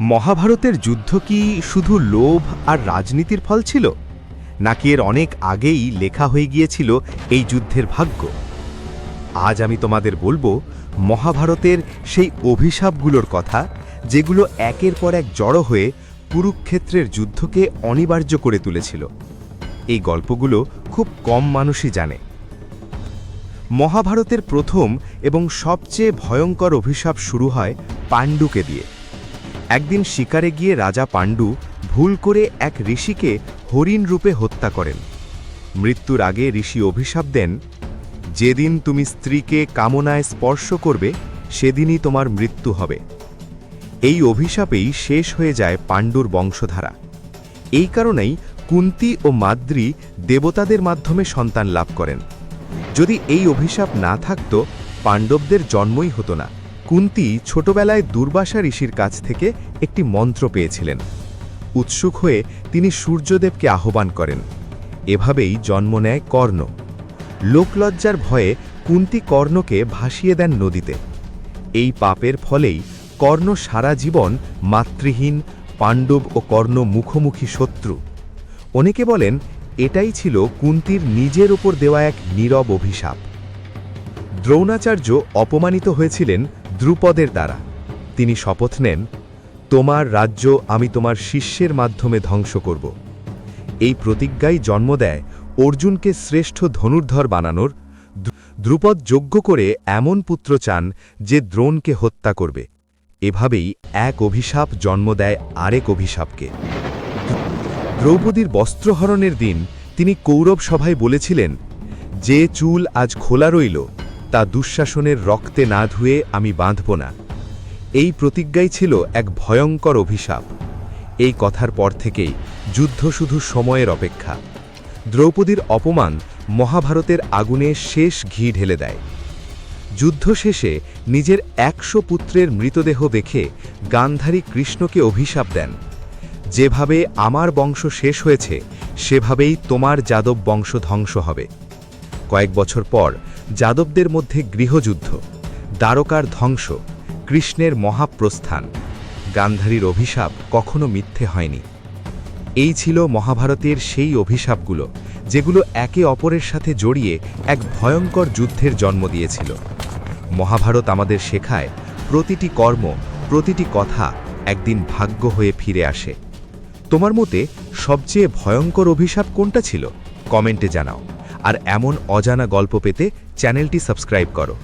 মহাভারতের যুদ্ধ কি শুধু লোভ আর রাজনীতির ফল ছিল, নাকি এর অনেক আগেই লেখা হয়ে গিয়েছিল এই যুদ্ধের ভাগ্য? আজ আমি তোমাদের বলবো মহাভারতের সেই অভিশাপগুলোর কথা, যেগুলো একের পর এক জড়ো হয়ে কুরুক্ষেত্রের যুদ্ধকে অনিবার্য করে তুলেছিল। এই গল্পগুলো খুব কম মানুষই জানে। মহাভারতের প্রথম এবং সবচেয়ে ভয়ঙ্কর অভিশাপ শুরু হয় পাণ্ডুকে দিয়ে। একদিন শিকারে গিয়ে রাজা পাণ্ডু ভুল করে এক ঋষিকে হরিণ রূপে হত্যা করেন। মৃত্যুর আগে ঋষি অভিশাপ দেন, যেদিন তুমি স্ত্রীকে কামনায় স্পর্শ করবে সেদিনই তোমার মৃত্যু হবে। এই অভিশাপেই শেষ হয়ে যায় পাণ্ডুর বংশধারা। এই কারণেই কুন্তী ও মাদ্রী দেবতাদের মাধ্যমে সন্তান লাভ করেন। যদি এই অভিশাপ না থাকত, পাণ্ডবদের জন্মই হতো না। কুন্তী ছোটবেলায় দুর্বাসা ঋষির কাছ থেকে একটি মন্ত্র পেয়েছিলেন। উৎসুক হয়ে তিনি সূর্যদেবকে আহ্বান করেন। এভাবেই জন্ম নেয় কর্ণ। লোকলজ্জার ভয়ে কুন্তী কর্ণকে ভাসিয়ে দেন নদীতে। এই পাপের ফলেই কর্ণ সারা জীবন মাতৃহীন, পাণ্ডব ও কর্ণ মুখোমুখি শত্রু। অনেকে বলেন এটাই ছিল কুন্তীর নিজের ওপর দেওয়া এক নীরব অভিশাপ। দ্রোণাচার্য অপমানিত হয়েছিলেন দ্রুপদের দ্বারা। তিনি শপথ নেন, তোমার রাজ্য আমি তোমার শিষ্যের মাধ্যমে ধ্বংস করব। এই প্রতিজ্ঞাই জন্ম দেয় অর্জুনকে শ্রেষ্ঠ ধনুর্ধর বানানোর। দ্রুপদ যজ্ঞ করে এমন পুত্র চান যে দ্রোণকে হত্যা করবে। এভাবেই এক অভিশাপ জন্ম দেয় আরেক অভিশাপকে। দ্রৌপদীর বস্ত্রহরণের দিন তিনি কৌরব সভায় বলেছিলেন, যে চুল আজ খোলা রইল তা দুঃশাসনের রক্তে না ধুয়ে আমি বাঁধব না। এই প্রতিজ্ঞাই ছিল এক ভয়ঙ্কর অভিশাপ। এই কথার পর থেকেই যুদ্ধ শুধু সময়ের অপেক্ষা। দ্রৌপদীর অপমান মহাভারতের আগুনে শেষ ঘি ঢেলে দেয়। যুদ্ধ শেষে নিজের ১০০ পুত্রের মৃতদেহ দেখে গান্ধারী কৃষ্ণকে অভিশাপ দেন, যেভাবে আমার বংশ শেষ হয়েছে সেভাবেই তোমার যাদব বংশ ধ্বংস হবে। কয়েক বছর পর যাদবদের মধ্যে গৃহযুদ্ধ, দ্বারকার ধ্বংস, কৃষ্ণের মহাপ্রস্থান। গান্ধারীর অভিশাপ কখনো মিথ্যে হয়নি। এই ছিল মহাভারতের সেই অভিশাপগুলো, যেগুলো একে অপরের সাথে জড়িয়ে এক ভয়ঙ্কর যুদ্ধের জন্ম দিয়েছিল। মহাভারত আমাদের শেখায়, প্রতিটি কর্ম, প্রতিটি কথা একদিন ভাগ্য হয়ে ফিরে আসে। তোমার মতে সবচেয়ে ভয়ঙ্কর অভিশাপ কোনটা ছিল? কমেন্টে জানাও। আর এমন অজানা গল্প পেতে চ্যানেলটি সাবস্ক্রাইব করো।